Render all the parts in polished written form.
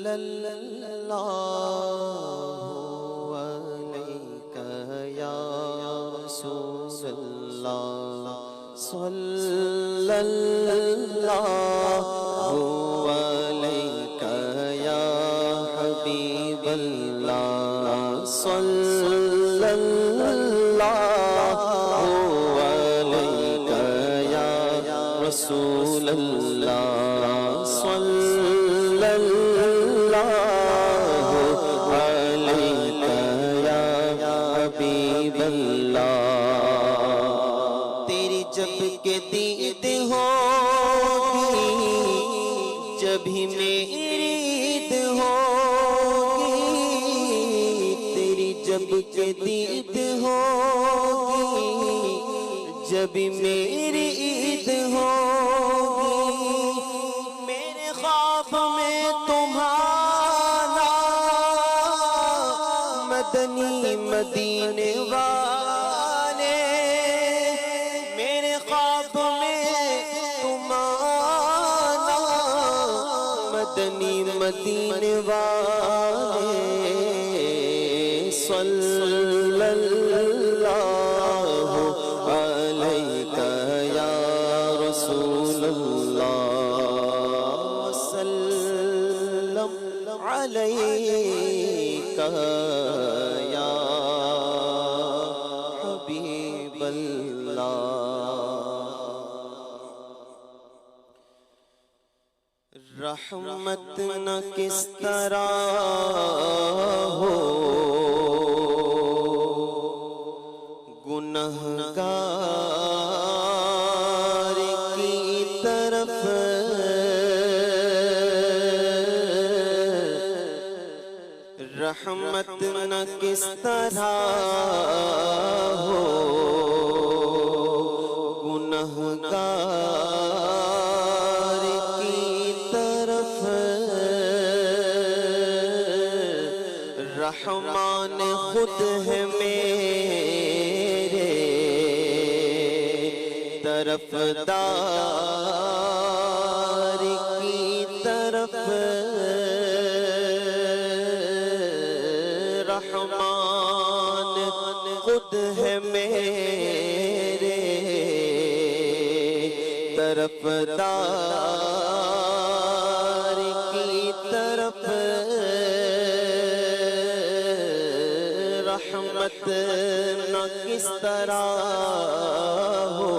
اللہ علیک یا رسول اللہ صلی اللہ علیک یا حبیب اللہ صلی اللہ علیک یا رسول اللہ صلی اللہ علیک یا حبیب اللہ تیری جب کہ دید ہوگی جب ہی میری عید ہوگی تیری جب کہ دید ہوگی جب ہی میری عید ہوگی میرے خواب میں تمہارا مدنی مدینے والے میرے خواب میں تمہارا مدنی مدینے والے صلی اللہ علیک یا رسول اللہ وسلم علیک یا حبیب اللہ رحمت نہ کس طرح ہو گنہگار کی طرف رحمت نہ کس طرح ہو گنہگار کی طرف رحمان خود ہے میرے طرفدار کی طرف رحمان خود ہے میرے طرفدار کی طرف رحمت نہ کس طرح ہو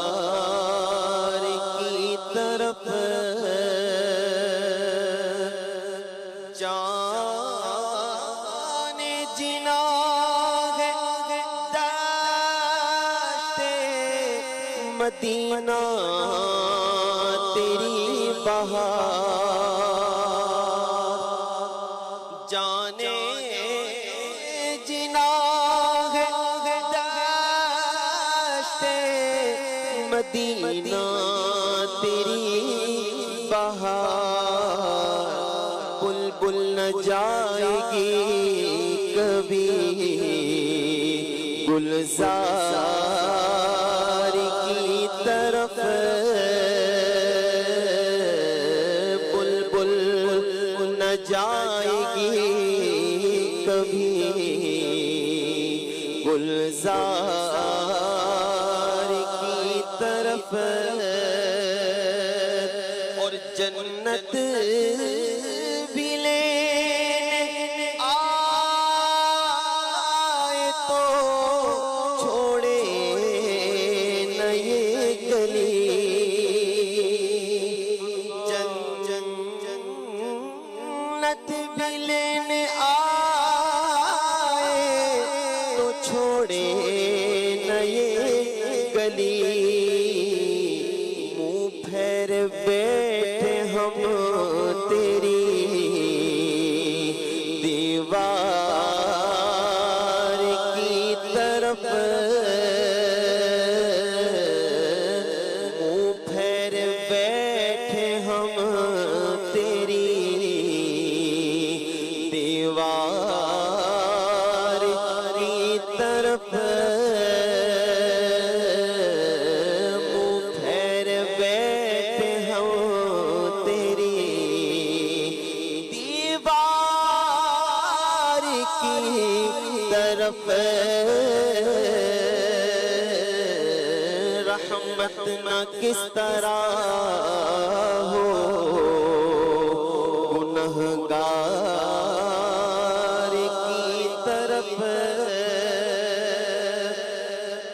گنہگار کی طرف جانے جنا ہے دشت مدینہ تیری بہار جانے جنا ہے دشت مدینہ تیری بہار بلبل نہ جائے گی کبھی گلزار کی طرف بلبل نہ جائے گی کبھی گلزار کی طرف اور جنت بھی لینے آئے تو چھوڑے نہ یہ گلی جنت بھی لینے آئے تو چھوڑے نہ یہ گلی منہ پھیر بیٹھے ہم تیری دیوار کی طرف منہ پھیر بیٹھے ہم تیری دیوار کی طرف منہ پھیر بیٹھے ہم طرف رحمت نہ کس طرح ہو گنہگار کی طرف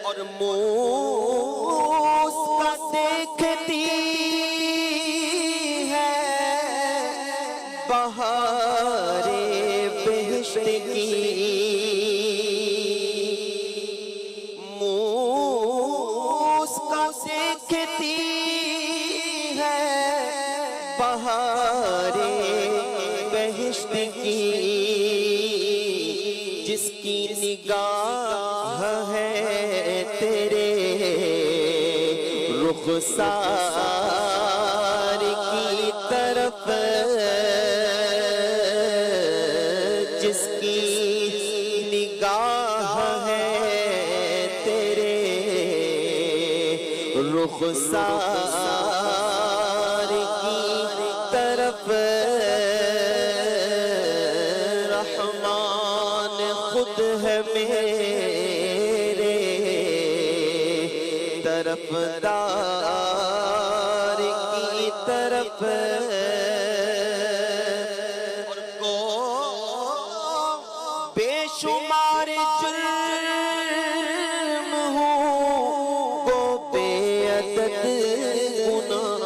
اور موس کا دیکھتی ہے بہار بہشت کی موس کا دیکھتی ہے بہار بہشت کی جس کی نگاہ ہے تیرے رخسار کی طرف جس کی نگاہ ہے تیرے رخسار کی طرف رحمان خود ہے میرے طرفدار کی طرف اور کو بے شمار جرم ہوں وہ بے عدد گناہ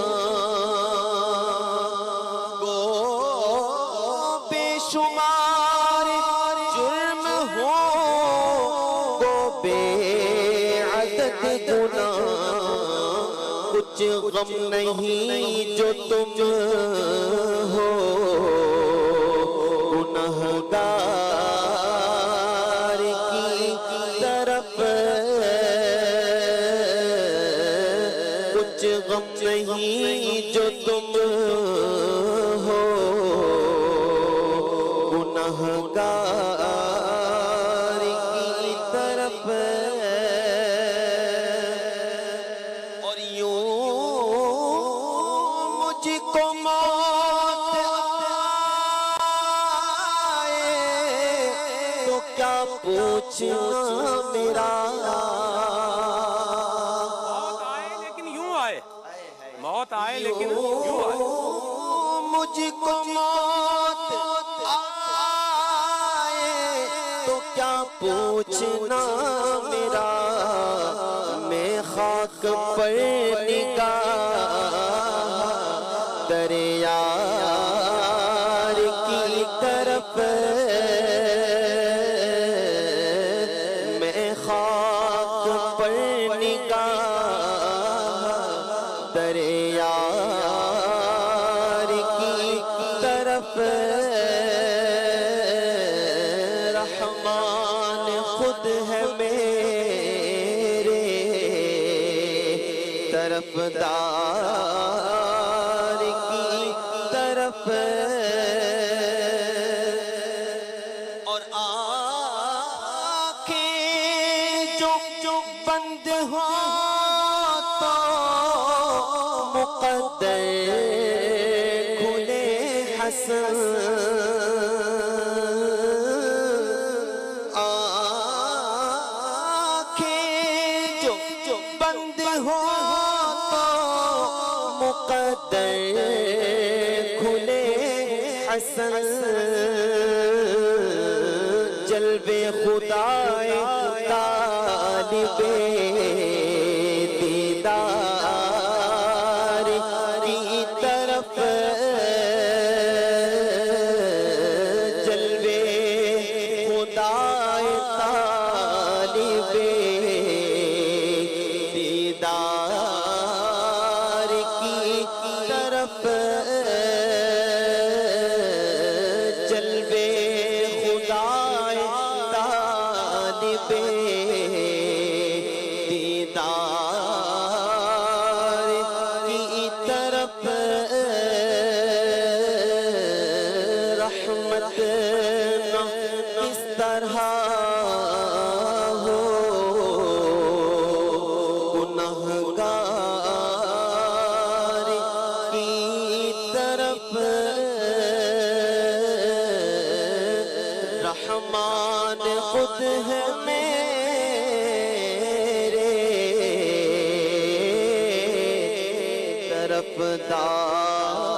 کو بے شمار جرم ہو وہ بے عدد گناہ کچھ غم نہیں جو تم ہو گنہگار کی طرف کچھ غم نہیں جو تم ہو گنہگار کی طرف اور یوں مجھ کو موت آئے تو کیا پوچھنا میرا موت آئے لیکن یوں آئے مجھ کو موت آئے تو کیا پوچھنا میرا میں خاک پر نگاہ دریار کی طرف میں خاک پر نگاہ دریار کی طرف رحمان خود ہے میرے طرفدار کی طرف اور آنکھیں جو بند ہو تو مقدر کھلے حسن آنکھیں جو بند ہو تو مقدر کھلے حسن جلوے خدائے طالب دیدار کی طرف جلوے خدائے طالب دیدار کی طرف جلوے خدائے طالب دیدار کی طرف رحمت نہ اس طرح ہو گنہگار کی طرف رحمان خود ہے میرے طرفدار